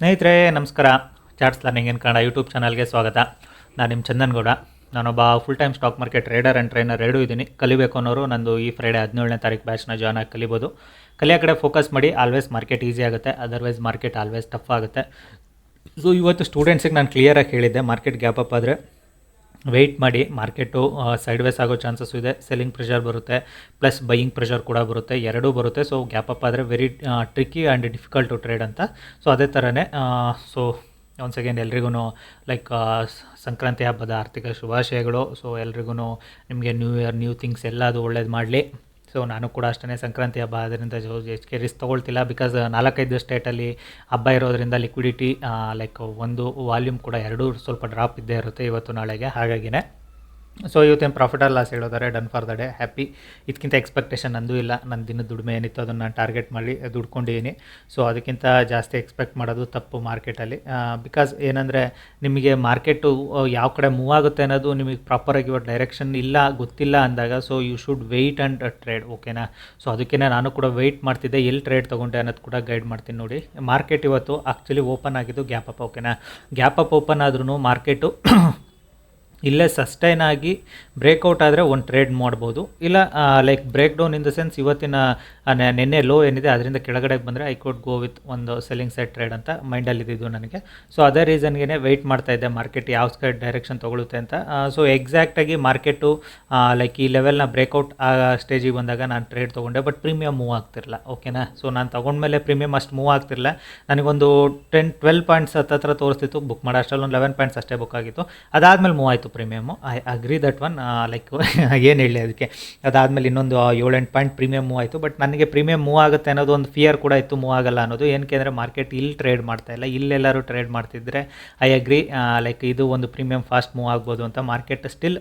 ಸ್ನೇಹಿತರೆ ನಮಸ್ಕಾರ. Charts learning in Kannada YouTube ಚಾನಲ್ಗೆ ಸ್ವಾಗತ. ನಾನು ನಿಮ್ಮ ಚಂದನ್ಗೌಡ. ನಾನೊಬ್ಬ full time stock market trader and trainer ಎರಡೂ ಇದ್ದೀನಿ. ಕಲಿಬೇಕು ಅನ್ನೋರು ನಂದು ಈ ಫ್ರೈಡೆ 17ನೇ ತಾರೀಕು ಬ್ಯಾಚ್ನ ಜಾಯ್ನ್ ಆಗಿ ಕಲಿಬೋದು. ಕಲಿಯೋ ಕಡೆ ಫೋಕಸ್ ಮಾಡಿ. ಆಲ್ವೇಸ್ ಮಾರ್ಕೆಟ್ ಈಸಿ ಆಗುತ್ತೆ, ಅದರ್ವೈಸ್ ಮಾರ್ಕೆಟ್ ಆಲ್ವೇಸ್ ಟಫ್ ಆಗುತ್ತೆ. ಸೊ ಇವತ್ತು ಸ್ಟೂಡೆಂಟ್ಸಿಗೆ ನಾನು ಕ್ಲಿಯರಾಗಿ ಹೇಳಿದ್ದೆ, ಮಾರ್ಕೆಟ್ ಗ್ಯಾಪ್ ಅಪ್ ಆದರೆ ವೆಯ್ಟ್ ಮಾಡಿ. ಮಾರ್ಕೆಟು ಸೈಡ್ ವೇಸ್ ಆಗೋ ಚಾನ್ಸಸ್ ಇದೆ. ಸೆಲ್ಲಿಂಗ್ ಪ್ರೆಷರ್ ಬರುತ್ತೆ, ಪ್ಲಸ್ ಬೈಯಿಂಗ್ ಪ್ರೆಷರ್ ಕೂಡ ಬರುತ್ತೆ, ಎರಡೂ ಬರುತ್ತೆ. ಸೊ ಗ್ಯಾಪ್ ಅಪ್ ಆದರೆ very tricky and difficult to trade ಅಂತ. ಸೊ ಅದೇ ಥರನೇ ಸೊ ಒನ್ಸ್ ಅಗೇನ್ ಎಲ್ರಿಗೂ ಲೈಕ್ ಸಂಕ್ರಾಂತಿ ಹಬ್ಬದ ಆರ್ಥಿಕ ಶುಭಾಶಯಗಳು. ಸೊ ಎಲ್ರಿಗೂ ನಿಮಗೆ ನ್ಯೂ ಇಯರ್ ನ್ಯೂ ಥಿಂಗ್ಸ್ ಎಲ್ಲ ಅದು ಒಳ್ಳೇದು ಮಾಡಲಿ. ಸೊ ನಾನು ಕೂಡ ಅಷ್ಟೇ ಸಂಕ್ರಾಂತಿ ಹಬ್ಬ ಆದ್ದರಿಂದ ಹೆಚ್ಚಿಗೆ ರಿಸ್ಕ್ ತೊಗೊಳ್ತಿಲ್ಲ. ಬಿಕಾಸ್ 4-5 ಸ್ಟೇಟಲ್ಲಿ ಹಬ್ಬ ಇರೋದ್ರಿಂದ ಲಿಕ್ವಿಡಿಟಿ ಲೈಕ್ ಒಂದು ವಾಲ್ಯೂಮ್ ಕೂಡ ಎರಡೂ ಸ್ವಲ್ಪ ಡ್ರಾಪ್ ಇದ್ದೇ ಇರುತ್ತೆ ಇವತ್ತು ನಾಳೆಗೆ. ಹಾಗಾಗಿನೇ ಸೊ ಇವತ್ತೇನು ಪ್ರಾಫಿಟ್ ಆರ್ ಲಾಸ್ ಹೇಳಿದ್ದಾರೆ, done for the day, happy. ಇದಕ್ಕಿಂತ ಎಕ್ಸ್ಪೆಕ್ಟೇಷನ್ ನಂದು ಇಲ್ಲ. ನನ್ನ ದಿನದ ದುಡಿಮೆ ಏನಿತ್ತು ಅದನ್ನು ನಾನು ಟಾರ್ಗೆಟ್ ಮಾಡಿ ದುಡ್ಕೊಂಡಿದ್ದೀನಿ. ಸೊ ಅದಕ್ಕಿಂತ ಜಾಸ್ತಿ ಎಕ್ಸ್ಪೆಕ್ಟ್ ಮಾಡೋದು ತಪ್ಪು ಮಾರ್ಕೆಟಲ್ಲಿ. ಬಿಕಾಸ್ ಏನಂದರೆ ನಿಮಗೆ ಮಾರ್ಕೆಟು ಯಾವ ಕಡೆ ಮೂವ್ ಆಗುತ್ತೆ ಅನ್ನೋದು ನಿಮಗೆ ಪ್ರಾಪರಾಗಿ ಇವತ್ತು ಡೈರೆಕ್ಷನ್ ಇಲ್ಲ, ಗೊತ್ತಿಲ್ಲ ಅಂದಾಗ so you should wait and trade, ಓಕೆನಾ. ಸೊ ಅದಕ್ಕೇ ನಾನು ಕೂಡ ವೆಯ್ಟ್ ಮಾಡ್ತಿದ್ದೆ, ಎಲ್ಲಿ ಟ್ರೇಡ್ ತೊಗೊಂಡೆ ಅನ್ನೋದು ಕೂಡ ಗೈಡ್ ಮಾಡ್ತೀನಿ ನೋಡಿ. ಮಾರ್ಕೆಟ್ ಇವತ್ತು ಆ್ಯಕ್ಚುಲಿ ಓಪನ್ ಆಗಿದ್ದು ಗ್ಯಾಪ್ ಅಪ್, ಓಕೆನಾ. ಗ್ಯಾಪ್ ಅಪ್ ಓಪನ್ ಆದ್ರೂ ಮಾರ್ಕೆಟು ಇಲ್ಲೇ ಸಸ್ಟೈನ್ ಆಗಿ ಬ್ರೇಕ್ಔಟ್ ಆದರೆ ಒಂದು ಟ್ರೇಡ್ ಮಾಡ್ಬೋದು. ಇಲ್ಲ like break down in the sense ಇವತ್ತಿನ ನೆನ್ನೆ ಲೋ ಏನಿದೆ ಅದರಿಂದ ಕೆಳಗಡೆಗೆ ಬಂದರೆ ಐ ಕುಡ್ ಗೋ ವಿತ್ ಒಂದು ಸೆಲ್ಲಿಂಗ್ ಸೈಡ್ ಟ್ರೇಡ್ ಅಂತ ಮೈಂಡಲ್ಲಿದ್ದು ನನಗೆ. ಸೊ ಅದೇ ರೀಸನ್ಗೆ ವೆಯ್ಟ್ ಮಾಡ್ತಾಯಿದ್ದೆ ಮಾರ್ಕೆಟ್ ಯಾವ ಸೈಡ್ ಡೈರೆಕ್ಷನ್ ತೊಗೊಳುತ್ತೆ ಅಂತ. ಸೊ ಎಕ್ಸಾಕ್ಟಾಗಿ ಮಾರ್ಕೆಟು ಲೈಕ್ ಈ ಲೆವೆಲ್ನ ಬ್ರೇಕ್ಔಟ್ ಆ ಸ್ಟೇಜಿಗೆ ಬಂದಾಗ ನಾನು ಟ್ರೇಡ್ ತೊಗೊಂಡೆ, ಬಟ್ ಪ್ರೀಮಿಯಮ್ ಮೂವ್ ಆಗ್ತಿರಲ್ಲ, ಓಕೆನಾ. ಸೊ ನಾನು ತೊಗೊಂಡ್ಮೇಲೆ ಪ್ರೀಮಿಯಮ್ ಅಷ್ಟು ಮೂವ್ ಆಗ್ತಿರಲ್ಲ. ನನಗೊಂದು 10-12 ಪಾಯಿಂಟ್ಸ್ ಹತ್ತಿರ ತೋರಿಸ್ತಿತ್ತು, ಬುಕ್ ಮಾಡೋ ಅಷ್ಟರಲ್ಲಿ ಒಂದು 11 ಪಾಯಿಂಟ್ಸ್ ಅಷ್ಟೇ ಬುಕ್ ಆಗಿತ್ತು. ಅದಾದಮೇಲೆ ಮೂವ್ ಆಯಿತು premium. I agree that one. Like ಏನು ಹೇಳಿ ಅದಕ್ಕೆ, ಅದಾದಮೇಲೆ ಇನ್ನೊಂದು 7-8 ಪಾಯಿಂಟ್ ಪ್ರೀಮಿಯಮ್ ಮೂವ್ ಆಯಿತು. ಬಟ್ ನನಗೆ ಪ್ರೀಮಿಯಮ್ ಮೂವ್ ಆಗುತ್ತೆ ಅನ್ನೋದು ಒಂದು ಫಿಯರ್ ಕೂಡ ಇತ್ತು, ಮೂವ್ ಆಗಲ್ಲ ಅನ್ನೋದು. ಏನಕ್ಕೆ ಅಂದರೆ ಮಾರ್ಕೆಟ್ ಇಲ್ಲಿ ಟ್ರೇಡ್ ಮಾಡ್ತಾಯಿಲ್ಲ, ಇಲ್ಲೆಲ್ಲರೂ ಟ್ರೇಡ್ ಮಾಡ್ತಿದ್ರೆ ಐ ಅಗ್ರಿ ಲೈಕ್ ಇದು ಒಂದು ಪ್ರೀಮಿಯಮ್ ಫಾಸ್ಟ್ ಮೂವ್ ಆಗ್ಬೋದು ಅಂತ. ಮಾರ್ಕೆಟ್ ಸ್ಟಿಲ್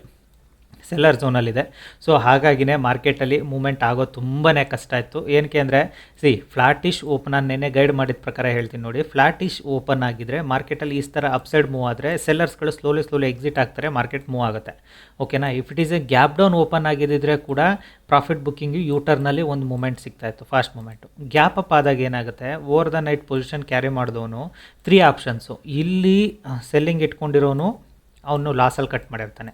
ಸೆಲ್ಲರ್ ಝೋನಲ್ಲಿದೆ. ಸೊ ಹಾಗಾಗಿನೇ ಮಾರ್ಕೆಟಲ್ಲಿ ಮೂಮೆಂಟ್ ಆಗೋದು ತುಂಬಾ ಕಷ್ಟ ಇತ್ತು. ಏನಕ್ಕೆ ಅಂದರೆ ಫ್ಲಾಟಿಶ್ ಓಪನ್, ನಾನು ನೆನ್ನೆ ಗೈಡ್ ಮಾಡಿದ ಪ್ರಕಾರ ಹೇಳ್ತೀನಿ ನೋಡಿ. ಫ್ಲಾಟಿಶ್ ಓಪನ್ ಆಗಿದ್ದರೆ ಮಾರ್ಕೆಟಲ್ಲಿ ಈ ಥರ ಅಪ್ಸೈಡ್ ಮೂವ್ ಆದರೆ ಸೆಲ್ಲರ್ಸ್ಗಳು ಸ್ಲೋಲಿ ಎಕ್ಸಿಟ್ ಆಗ್ತಾರೆ, ಮಾರ್ಕೆಟ್ ಮೂವ್ ಆಗುತ್ತೆ, ಓಕೆನಾ. If it is A gap down open ಆಗಿದ್ದರೆ ಕೂಡ ಪ್ರಾಫಿಟ್ ಬುಕ್ಕಿಂಗು ಯೂಟರ್ನಲ್ಲಿ ಒಂದು ಮೂಮೆಂಟ್ ಸಿಗ್ತಾಯಿತ್ತು, ಫಾಸ್ಟ್ ಮೂಮೆಂಟು. ಗ್ಯಾಪ್ ಅಪ್ ಆದಾಗ ಏನಾಗುತ್ತೆ, over the night position carry ಮಾಡಿದವನು 3 ಆಪ್ಷನ್ಸು. ಇಲ್ಲಿ ಸೆಲ್ಲಿಂಗ್ ಇಟ್ಕೊಂಡಿರೋನು ಅವನು ಲಾಸಲ್ಲಿ ಕಟ್ ಮಾಡಿರ್ತಾನೆ,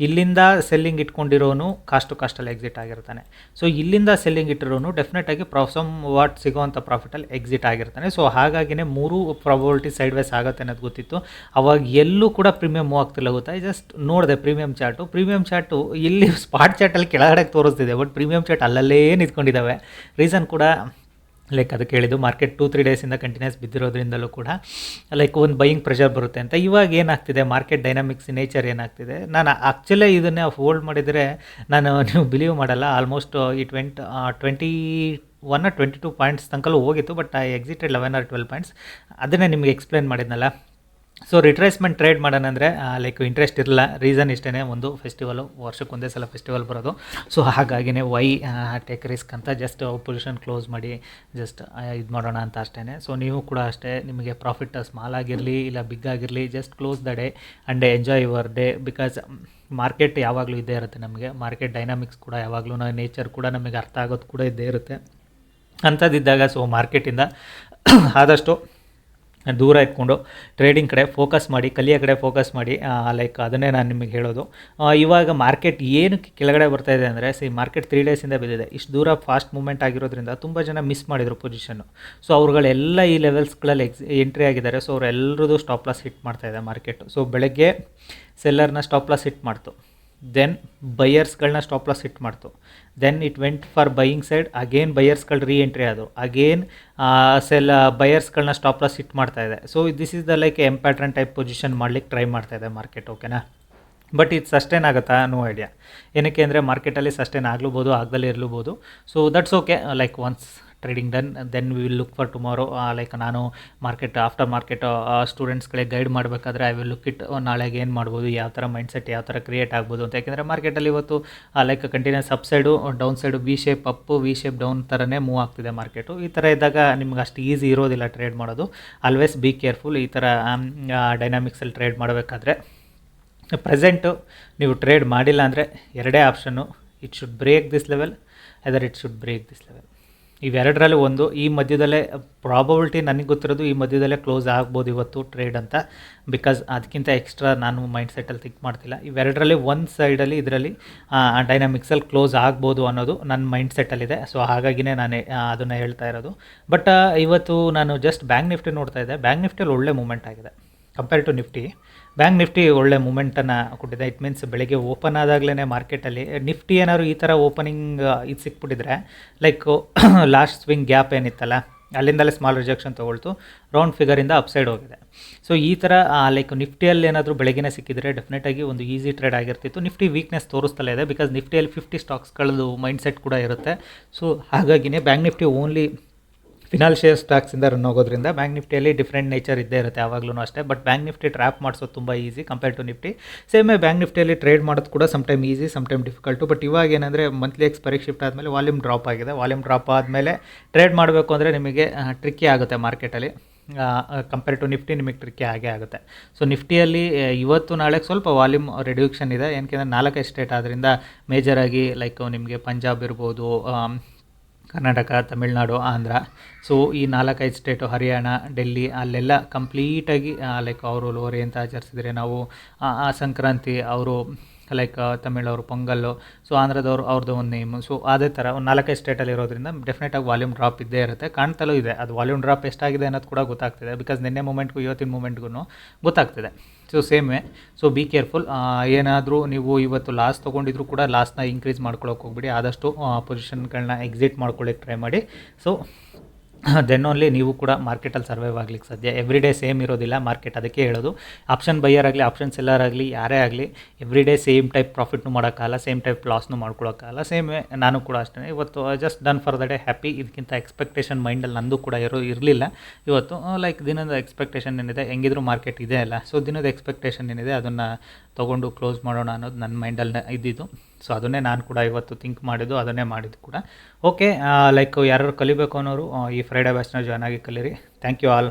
ಇಲ್ಲಿಂದ ಸೆಲ್ಲಿಂಗ್ ಇಟ್ಕೊಂಡಿರೋನು ಕಾಸ್ಟಲ್ಲಿ ಎಕ್ಸಿಟ್ ಆಗಿರ್ತಾನೆ. ಸೊ ಇಲ್ಲಿಂದ ಸೆಲ್ಲಿಂಗ್ ಇಟ್ಟಿರೋನು ಡೆಫಿನೆಟಾಗಿ ಸಮ್ ವಾಟ್ ಸಿಗೋವಂಥ ಪ್ರಾಫಿಟಲ್ಲಿ ಎಕ್ಸಿಟ್ ಆಗಿರ್ತಾನೆ. ಸೊ ಹಾಗಾಗಿನೇ 3 ಪ್ರಾಬಬಿಲಿಟಿ ಸೈಡ್ ವೇಸ್ ಆಗುತ್ತೆ ಅನ್ನೋದು ಗೊತ್ತಿತ್ತು. ಅವಾಗ ಎಲ್ಲೂ ಕೂಡ ಪ್ರೀಮಿಯಮ್ ಮೂವ್ ಆಗ್ತಿಲ್ಲ ಗೊತ್ತಾ. ಜಸ್ಟ್ ನೋಡಿದೆ ಪ್ರೀಮಿಯಮ್ ಚಾರ್ಟು ಇಲ್ಲಿ ಸ್ಪಾಟ್ ಚಾರ್ಟಲ್ಲಿ ಕೆಳಗಡೆ ತೋರಿಸ್ತಿದೆ, ಬಟ್ ಪ್ರೀಮಿಯಮ್ ಚಾರ್ಟ್ ಅಲ್ಲಲ್ಲೇ ನಿಂತ್ಕೊಂಡಿದ್ದಾವೆ. ರೀಸನ್ ಕೂಡ ಲೈಕ್ ಅದಕ್ಕೆ ಹೇಳಿದ್ದು, ಮಾರ್ಕೆಟ್ 2-3 ಡೇಸಿಂದ ಕಂಟಿನ್ಯೂಸ್ ಬಿದ್ದಿರೋದ್ರಿಂದಲೂ ಕೂಡ ಲೈಕ್ ಒಂದು ಬೈಯಿಂಗ್ ಪ್ರೆಷರ್ ಬರುತ್ತೆ ಅಂತ. ಇವಾಗ ಏನಾಗ್ತಿದೆ, ಮಾರ್ಕೆಟ್ ಡೈನಾಮಿಕ್ಸ್ ನೇಚರ್ ಏನಾಗ್ತಿದೆ, ನಾನು ಆ್ಯಕ್ಚುಲಿ ಇದನ್ನೇ ಹೋಲ್ಡ್ ಮಾಡಿದರೆ ನೀವು ಬಿಲೀವ್ ಮಾಡಲ್ಲ, ಆಲ್ಮೋಸ್ಟ್ ಈ 21 or 22 ಪಾಯಿಂಟ್ಸ್ ತನಕಲ್ಲೂ ಹೋಗಿತ್ತು. But I excited 11 or 12 points. ಅದನ್ನೇ ನಿಮಗೆ ಎಕ್ಸ್ಪ್ಲೇನ್ ಮಾಡಿದ್ನಲ್ಲ. ಸೊ ರಿಟ್ರೇಸ್ಮೆಂಟ್ ಟ್ರೇಡ್ ಮಾಡೋಣ ಅಂದರೆ ಲೈಕ್ ಇಂಟ್ರೆಸ್ಟ್ ಇರಲ್ಲ. ರೀಸನ್ ಇಷ್ಟೇ, ಒಂದು ಫೆಸ್ಟಿವಲು, ವರ್ಷಕ್ಕೆ ಒಂದೇ ಸಲ ಫೆಸ್ಟಿವಲ್ ಬರೋದು. ಸೊ ಹಾಗಾಗಿನೇ ವೈ ಟೇಕ್ ರಿಸ್ಕ್ ಅಂತ ಜಸ್ಟ್ ಪೊಸಿಷನ್ ಕ್ಲೋಸ್ ಮಾಡಿ ಜಸ್ಟ್ ಇದು ಮಾಡೋಣ ಅಂತ ಅಷ್ಟೇ. ಸೊ ನೀವು ಕೂಡ ಅಷ್ಟೇ, ನಿಮಗೆ ಪ್ರಾಫಿಟ್ ಸ್ಮಾಲ್ ಆಗಿರಲಿ ಇಲ್ಲ ಬಿಗ್ ಆಗಿರಲಿ, just close the day and enjoy your day. Because market ಯಾವಾಗಲೂ ಇದ್ದೇ ಇರುತ್ತೆ ನಮಗೆ. ಮಾರ್ಕೆಟ್ ಡೈನಾಮಿಕ್ಸ್ ಕೂಡ ಯಾವಾಗಲೂ ನೇಚರ್ ಕೂಡ ನಮಗೆ ಅರ್ಥ ಆಗೋದು ಕೂಡ ಇದ್ದೇ ಇರುತ್ತೆ. ಅಂಥದ್ದಿದ್ದಾಗ ಸೊ ಮಾರ್ಕೆಟಿಂದ ಆದಷ್ಟು ದೂರ ಇಟ್ಕೊಂಡು ಟ್ರೇಡಿಂಗ್ ಕಡೆ ಫೋಕಸ್ ಮಾಡಿ, ಕಲಿಯೋ ಕಡೆ ಫೋಕಸ್ ಮಾಡಿ. ಲೈಕ್ ಅದನ್ನೇ ನಾನು ನಿಮಗೆ ಹೇಳೋದು. ಇವಾಗ ಮಾರ್ಕೆಟ್ ಏನಕ್ಕೆ ಕೆಳಗಡೆ ಬರ್ತಾಯಿದೆ ಅಂದರೆ, ಮಾರ್ಕೆಟ್ 3 ಡೇಸಿಂದ ಬಿದ್ದಿದೆ. ಇಷ್ಟು ದೂರ ಫಾಸ್ಟ್ ಮೂವ್ಮೆಂಟ್ ಆಗಿರೋದ್ರಿಂದ ತುಂಬ ಜನ ಮಿಸ್ ಮಾಡಿದರು ಪೊಸಿಷನ್ನು. ಸೊ ಅವ್ರುಗಳೆಲ್ಲ ಈ ಲೆವೆಲ್ಸ್ಗಳಲ್ಲಿ ಎಂಟ್ರಿ ಆಗಿದ್ದಾರೆ. ಸೊ ಅವರೆಲ್ಲರದು ಸ್ಟಾಪ್ ಲಾಸ್ ಹಿಟ್ ಮಾಡ್ತಾಯಿದೆ ಮಾರ್ಕೆಟು. ಸೊ ಬೆಳಗ್ಗೆ ಸೆಲ್ಲರ್ನ ಸ್ಟಾಪ್ ಲಾಸ್ ಹಿಟ್ ಮಾಡ್ತು, ದೆನ್ ಬೈಯರ್ಸ್ಗಳನ್ನ ಸ್ಟಾಪ್ ಲಾಸ್ ಹಿಟ್ ಮಾಡ್ತು, then it went for buying side, again ಬೈಯರ್ಸ್ಗಳು ಎಂಟ್ರಿ ಆದವು, ಅಗೇನ್ ಬೈಯರ್ಸ್ಗಳನ್ನ ಸ್ಟಾಪ್ ಲಾಸ್ ಹಿಟ್ ಮಾಡ್ತಾಯಿದೆ. So this is the like pattern type position ಮಾಡ್ಲಿಕ್ಕೆ ಟ್ರೈ ಮಾಡ್ತಾಯಿದೆ ಮಾರ್ಕೆಟ್, ಓಕೆನಾ. ಬಟ್ ಇದು ಸಸ್ಟೈನ್ ಆಗುತ್ತಾ, ನೋ ಐಡಿಯಾ. ಏನಕ್ಕೆ ಅಂದರೆ ಮಾರ್ಕೆಟಲ್ಲಿ ಸಸ್ಟೈನ್ ಆಗ್ಲೂಬೋದು, ಆಗದಲ್ಲೇ ಇರಲೂಬೋದು. So that's okay. Like once trading done, then we will look for tomorrow. Like ನಾನು ಆಫ್ಟರ್ ಮಾರ್ಕೆಟ್ ಸ್ಟೂಡೆಂಟ್ಸ್ಗಳಿಗೆ ಗೈಡ್ ಮಾಡಬೇಕಾದ್ರೆ ಐ ವಿಲ್ ಲುಕ್ ಇಟ್ ನಾಳೆಗೆ ಏನು ಮಾಡ್ಬೋದು, ಯಾವ ಥರ ಮೈಂಡ್ಸೆಟ್ ಯಾವ ಥರ ಕ್ರಿಯೇಟ್ ಆಗ್ಬೋದು ಅಂತ. ಯಾಕೆಂದರೆ ಮಾರ್ಕೆಟಲ್ಲಿ ಇವತ್ತು like continues upside downside V shape up V shape down ಥರನೇ ಮೂವ್ ಆಗ್ತಿದೆ ಮಾರ್ಕೆಟು. ಈ ಥರ ಇದ್ದಾಗ ನಿಮ್ಗೆ ಅಷ್ಟು ಈಸಿ ಇರೋದಿಲ್ಲ ಟ್ರೇಡ್ ಮಾಡೋದು. ಆಲ್ವೇಸ್ ಬಿ ಕೇರ್ಫುಲ್ ಈ ಥರ ಡೈನಾಮಿಕ್ಸಲ್ಲಿ ಟ್ರೇಡ್ ಮಾಡಬೇಕಾದ್ರೆ. ಪ್ರೆಸೆಂಟು ನೀವು ಟ್ರೇಡ್ ಮಾಡಿಲ್ಲ ಅಂದರೆ ಎರಡೇ option, it should break this level, other it should break this level. ಇವೆರಡರಲ್ಲಿ ಒಂದು ಈ ಮಧ್ಯದಲ್ಲೇ ಪ್ರಾಬಬಿಲಿಟಿ ನನಗೆ ಗೊತ್ತಿರೋದು ಈ ಮಧ್ಯದಲ್ಲೇ ಕ್ಲೋಸ್ ಆಗ್ಬೋದು ಇವತ್ತು ಟ್ರೇಡ್ ಅಂತ. ಬಿಕಾಸ್ ಅದಕ್ಕಿಂತ ಎಕ್ಸ್ಟ್ರಾ ನಾನು ಮೈಂಡ್ ಸೆಟ್ಟಲ್ಲಿ ಥಿಂಕ್ ಮಾಡ್ತಿಲ್ಲ. ಇವೆರಡರಲ್ಲಿ ಒಂದು ಸೈಡಲ್ಲಿ ಇದರಲ್ಲಿ ಡೈನಾಮಿಕ್ಸಲ್ಲಿ ಕ್ಲೋಸ್ ಆಗ್ಬೋದು ಅನ್ನೋದು ನನ್ನ ಮೈಂಡ್ ಸೆಟ್ಟಲ್ಲಿದೆ. ಸೊ ಹಾಗಾಗಿನೇ ನಾನು ಅದನ್ನು ಹೇಳ್ತಾ ಇರೋದು. ಬಟ್ ಇವತ್ತು ನಾನು ಜಸ್ಟ್ ಬ್ಯಾಂಕ್ ನಿಫ್ಟಿ ನೋಡ್ತಾ ಇದ್ದೆ. ಬ್ಯಾಂಕ್ ನಿಫ್ಟಿಯಲ್ಲಿ ಒಳ್ಳೆ ಮೂಮೆಂಟ್ ಆಗಿದೆ compare to Nifty. Bank Nifty ಒಳ್ಳೆ ಮೂಮೆಂಟನ್ನು ಕೊಟ್ಟಿದೆ. ಇಟ್ ಮೀನ್ಸ್ ಬೆಳಗ್ಗೆ ಓಪನ್ ಆದಾಗಲೇ ಮಾರ್ಕೆಟಲ್ಲಿ ನಿಫ್ಟಿ ಏನಾದ್ರು ಈ ಥರ ಓಪನಿಂಗ್ ಇದು ಸಿಕ್ಬಿಟ್ಟಿದ್ರೆ, ಲೈಕ್ ಲಾಸ್ಟ್ ಸ್ವಿಂಗ್ ಗ್ಯಾಪ್ ಏನಿತ್ತಲ್ಲ ಅಲ್ಲಿಂದಲೇ ಸ್ಮಾಲ್ ರಿಜೆಕ್ಷನ್ ತೊಗೊಳ್ತು, ರೌಂಡ್ ಫಿಗರಿಂದ ಅಪ್ಸೈಡ್ ಹೋಗಿದೆ. ಸೊ ಈ ಥರ ಲೈಕ್ ನಿಫ್ಟಿಯಲ್ಲಿ ಏನಾದರೂ ಬೆಳಗ್ಗೆ ಸಿಕ್ಕಿದರೆ ಡೆಫಿನೆಟಾಗಿ ಒಂದು ಈಸಿ ಟ್ರೇಡ್ ಆಗಿರ್ತಿತ್ತು. ನಿಫ್ಟಿ ವೀಕ್ನೆಸ್ ತೋರಿಸ್ತಲೇ ಇದೆ, ಬಿಕಾಸ್ ನಿಫ್ಟಿಯಲ್ಲಿ 50 ಸ್ಟಾಕ್ಸ್ಗಳದ್ದು ಮೈಂಡ್ ಸೆಟ್ ಕೂಡ ಇರುತ್ತೆ. ಸೊ ಹಾಗಾಗಿನೇ bank Nifty only financial ಸ್ಟಾಕ್ಸಿಂದ run ಹೋಗೋದ್ರಿಂದ ಬ್ಯಾಂಕ್ ನಿಫ್ಟಿಯಲ್ಲಿ ಡಿಫ್ರೆಂಟ್ ನೇಚರ್ ಇದ್ದೇ ಇರುತ್ತೆ ಯಾವಾಗಲೂ ಅಷ್ಟೇ. ಬಟ್ ಬ್ಯಾಂಕ್ ನಿಫ್ಟಿ ಟ್ರ್ಯಾಪ್ ಮಾಡಿಸೋದು ತುಂಬ ಈಸಿ ಕಂಪೇರ್ ಟು ನಿಫ್ಟಿ. ಸೇಮೇ ಬ್ಯಾಂಕ್ ನಿಫ್ಟಿಯಲ್ಲಿ ಟ್ರೇಡ್ ಮಾಡೋದು ಕೂಡ some time easy, some time difficult. But ಇವಾಗ ಏನಂದರೆ ಮಂತ್ಲಿ ಎಕ್ಸ್ಪೈರಿ ಶಿಫ್ಟ್ ಆದಮೇಲೆ ವಾಲ್ಯೂಮ್ ಡ್ರಾಪ್ ಆಗಿದೆ. ವಾಲ್ಯೂಮ್ ಡ್ರಾಪ್ ಆದಮೇಲೆ ಟ್ರೇಡ್ ಮಾಡಬೇಕು ಅಂದರೆ ನಿಮಗೆ ಟ್ರಿಕ್ಕಿ ಆಗುತ್ತೆ ಮಾರ್ಕೆಟಲ್ಲಿ. ಕಂಪೇರ್ ಟು ನಿಫ್ಟಿ ನಿಮಗೆ ಟ್ರಿಕ್ಕಿ ಆಗೇ ಆಗುತ್ತೆ. ಸೊ ನಿಫ್ಟಿಯಲ್ಲಿ ಇವತ್ತು ನಾಳೆಗೆ ಸ್ವಲ್ಪ ವಾಲ್ಯೂಮ್ ರಿಡ್ಯೂಕ್ಷನ್ ಇದೆ. ಏನಕ್ಕೆ 4 ಸ್ಟೇಟ್ ಆದ್ದರಿಂದ ಮೇಜರಾಗಿ ಲೈಕ್ ನಿಮಗೆ ಪಂಜಾಬ್ ಇರ್ಬೋದು, ಕರ್ನಾಟಕ, ತಮಿಳ್ನಾಡು, ಆಂಧ್ರ. ಸೊ ಈ 4-5 ಸ್ಟೇಟು, ಹರಿಯಾಣ, ಡೆಲ್ಲಿ, ಅಲ್ಲೆಲ್ಲ ಕಂಪ್ಲೀಟಾಗಿ ಲೈಕ್ ಅವರು ಲೋರಿ ಅಂತ ಆಚರಿಸಿದರೆ, ನಾವು ಸಂಕ್ರಾಂತಿ ಅವರು ಲೈಕ್ ತಮಿಳವರು ಪೊಂಗಲ್ಲು, ಸೊ ಆಂಧ್ರದವರು ಅವ್ರದ್ದು ಒಂದು ನೇಮು. ಸೊ ಅದೇ ಥರ ಒಂದು 4-5 ಸ್ಟೇಟಲ್ಲಿ ಇರೋದ್ರಿಂದ ಡೆಫಿನೆಟಾಗಿ ವಾಲ್ಯೂಮ್ ಡ್ರಾಪ್ ಇದ್ದೇ ಇರುತ್ತೆ. ಕಾಣ್ತಲೂ ಇದೆ. ಅದು ವಾಲ್ಯೂಮ್ ಡ್ರಾಪ್ ಎಷ್ಟಾಗಿದೆ ಅನ್ನೋದು ಕೂಡ ಗೊತ್ತಾಗ್ತಿದೆ. ಬಿಕಾಸ್ ನಿನ್ನೆ ಮೂಮೆಂಟ್ಗೂ ಇವತ್ತಿನ ಮೂಮೆಂಟ್ಗೂ ಗೊತ್ತಾಗ್ತಿದೆ. ಸೊ ಸೇಮೇ. So be careful. ಏನಾದರೂ ನೀವು ಇವತ್ತು ಲಾಸ್ ತೊಗೊಂಡಿದ್ರು ಕೂಡ ಲಾಸ್ನ ಇನ್ಕ್ರೀಸ್ ಮಾಡ್ಕೊಳ್ಳೋಕೆ ಹೋಗ್ಬಿಡಿ. ಆದಷ್ಟು ಪೊಸಿಷನ್ಗಳನ್ನ ಎಕ್ಸಿಟ್ ಮಾಡ್ಕೊಳ್ಳೋಕ್ಕೆ ಟ್ರೈ ಮಾಡಿ. ಸೊ ದೆನ್ ಓನ್ಲಿ ನೀವು ಕೂಡ ಮಾರ್ಕೆಟಲ್ಲಿ ಸರ್ವೈವ್ ಆಗ್ಲಿಕ್ಕೆ ಸಾಧ್ಯ. ಎವ್ರಿ ಡೇ ಸೇಮ್ ಇರೋದಿಲ್ಲ ಮಾರ್ಕೆಟ್. ಅದಕ್ಕೆ ಹೇಳೋದು, ಆಪ್ಷನ್ ಬೈಯರ್ ಆಗಲಿ, ಆಪ್ಷನ್ ಸೆಲ್ಲರ್ ಆಗಲಿ, ಯಾರೇ ಆಗಲಿ ಎವ್ರಿ ಡೇ ಸೇಮ್ ಟೈಪ್ ಪ್ರಾಫಿಟ್ನು ಮಾಡೋಕ್ಕಾಗಲ್ಲ, ಸೇಮ್ ಟೈಪ್ ಲಾಸ್ನು ಮಾಡ್ಕೊಳ್ಳೋಕ್ಕಾಗಲ್ಲ. ಸೇಮೇ ನಾನು ಕೂಡ ಅಷ್ಟೇ. ಇವತ್ತು just done for the day, happy. ಇದಕ್ಕಿಂತ ಎಕ್ಸ್ಪೆಕ್ಟೇಷನ್ ಮೈಂಡಲ್ಲಿ ನಂದು ಕೂಡ ಇರಲಿಲ್ಲ ಇವತ್ತು. ಲೈಕ್ ದಿನದ ಎಕ್ಸ್ಪೆಕ್ಟೇಷನ್ ಏನಿದೆ, ಹೆಂಗಿದ್ರು ಮಾರ್ಕೆಟ್ ಇದೆ ಅಲ್ಲ, ಸೊ ದಿನದ ಎಕ್ಸ್ಪೆಕ್ಟೇಷನ್ ಏನಿದೆ ಅದನ್ನು ತೊಗೊಂಡು ಕ್ಲೋಸ್ ಮಾಡೋಣ ಅನ್ನೋದು ನನ್ನ ಮೈಂಡಲ್ಲಿ ಇದ್ದಿದ್ದು. ಸೊ ಅದನ್ನೇ ನಾನು ಕೂಡ ಇವತ್ತು ಥಿಂಕ್ ಮಾಡಿದ್ದು, ಅದನ್ನೇ ಮಾಡಿದ್ದು ಕೂಡ. ಓಕೆ, ಲೈಕ್ ಯಾರು ಕಲಿಬೇಕು ಅನ್ನೋರು ಈ ಫ್ರೈಡೇ ಬ್ಯಾಚ್ನ ಜಾಯ್ನ್ ಆಗಿ ಕಲೀರಿ. Thank you all.